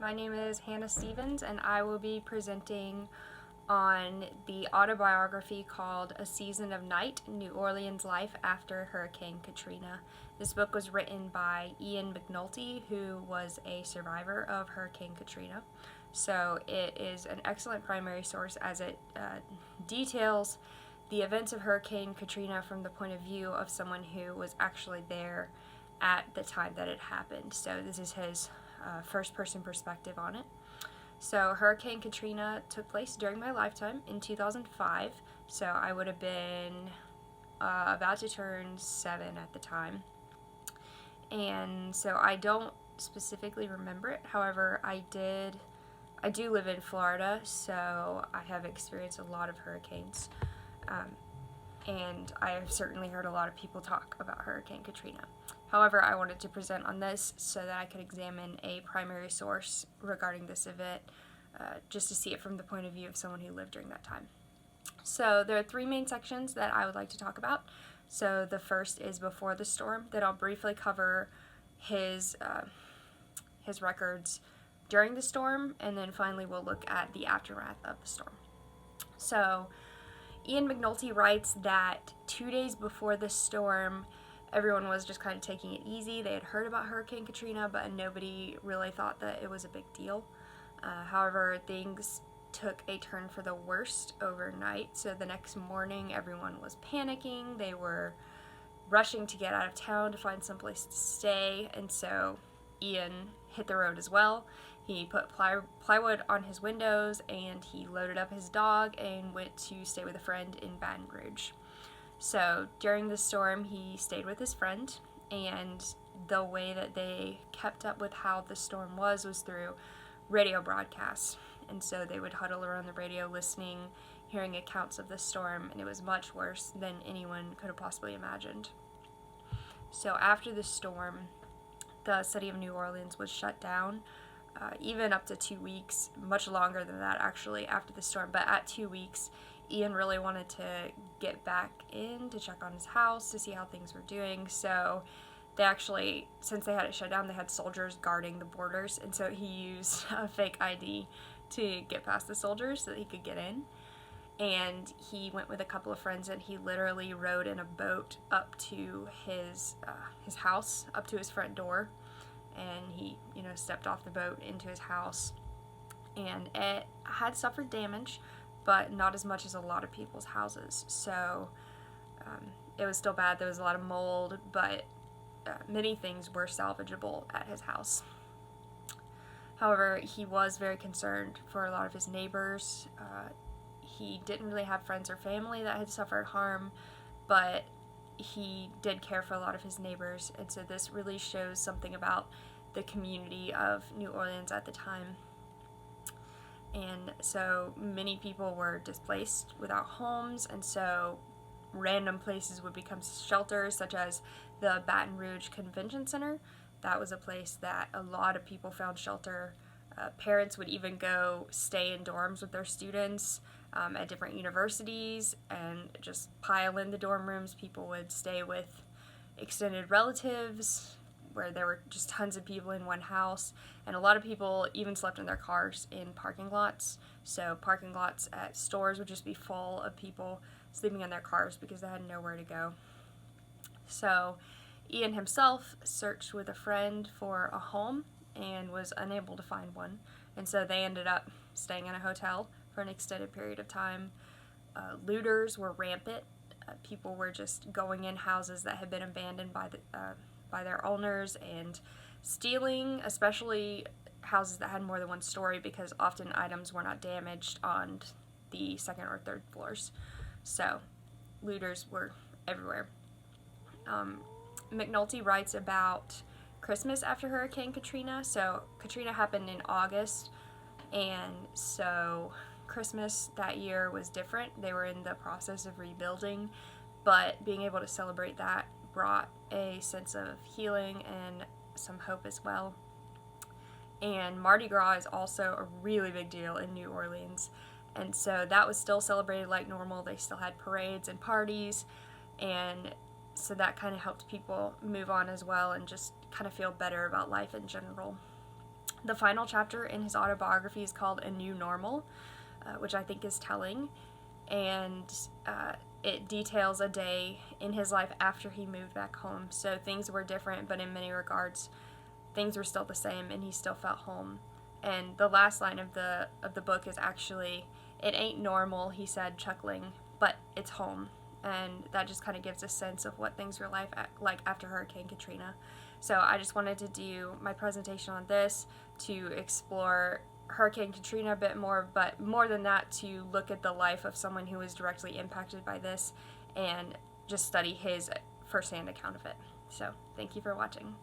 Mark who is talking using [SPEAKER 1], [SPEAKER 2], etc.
[SPEAKER 1] My name is Hannah Stevens, and I will be presenting on the autobiography called A Season of Night, New Orleans Life After Hurricane Katrina. This book was written by Ian McNulty, who was a survivor of Hurricane Katrina. So it is an excellent primary source as it details the events of Hurricane Katrina from the point of view of someone who was actually there at the time that it happened. So this is his first-person perspective on it. So Hurricane Katrina took place during my lifetime in 2005, so I would have been about to turn 7 at the time. And so I don't specifically remember it. However, I do live in Florida, so I have experienced a lot of hurricanes. And I have certainly heard a lot of people talk about Hurricane Katrina. However, I wanted to present on this so that I could examine a primary source regarding this event, just to see it from the point of view of someone who lived during that time. So there are 3 main sections that I would like to talk about. So the first is before the storm, then I'll briefly cover his records during the storm, and then finally we'll look at the aftermath of the storm. So Ian McNulty writes that 2 days before the storm, everyone was just kind of taking it easy. They had heard about Hurricane Katrina, but nobody really thought that it was a big deal. However, things took a turn for the worst overnight. So the next morning, everyone was panicking. They were rushing to get out of town to find someplace to stay, and so Ian hit the road as well. He put plywood on his windows, and he loaded up his dog and went to stay with a friend in Baton Rouge. So during the storm, he stayed with his friend, and the way that they kept up with how the storm was through radio broadcasts. And so they would huddle around the radio listening, hearing accounts of the storm, and it was much worse than anyone could have possibly imagined. So after the storm, the city of New Orleans was shut down, even up to 2 weeks, much longer than that actually after the storm, but at 2 weeks, Ian really wanted to get back in to check on his house to see how things were doing. So they actually, since they had it shut down, they had soldiers guarding the borders, and so he used a fake ID to get past the soldiers so that he could get in. And he went with a couple of friends, and he literally rowed in a boat up to his house, up to his front door, and he stepped off the boat into his house, and it had suffered damage, but not as much as a lot of people's houses. So it was still bad. There was a lot of mold, but many things were salvageable at his house. However, he was very concerned for a lot of his neighbors. He didn't really have friends or family that had suffered harm, but he did care for a lot of his neighbors, and so this really shows something about the community of New Orleans at the time. And so many people were displaced without homes, and so random places would become shelters, such as the Baton Rouge Convention Center. That was a place that a lot of people found shelter. Parents would even go stay in dorms with their students at different universities and just pile in the dorm rooms. People would stay with extended relatives, where there were just tons of people in one house, and a lot of people even slept in their cars in parking lots. So parking lots at stores would just be full of people sleeping in their cars because they had nowhere to go. So Ian himself searched with a friend for a home and was unable to find one, and so they ended up staying in a hotel for an extended period of time. Looters were rampant. People were just going in houses that had been abandoned by their owners and stealing, especially houses that had more than one story, because often items were not damaged on the second or third floors. So looters were everywhere. McNulty writes about Christmas after Hurricane Katrina. So Katrina happened in August, and so Christmas that year was different. They were in the process of rebuilding, but being able to celebrate that brought a sense of healing and some hope as well. And Mardi Gras is also a really big deal in New Orleans, and so that was still celebrated like normal. They still had parades and parties, and so that kind of helped people move on as well and just kind of feel better about life in general. The final chapter in his autobiography is called A New Normal, which I think is telling, and it details a day in his life after he moved back home. So things were different, but in many regards, things were still the same, and he still felt home. And the last line of the book is actually, "It ain't normal," he said, chuckling, "but it's home." And that just kind of gives a sense of what things were like after Hurricane Katrina. So I just wanted to do my presentation on this to explore Hurricane Katrina a bit more, but more than that, to look at the life of someone who was directly impacted by this and just study his firsthand account of it. So thank you for watching.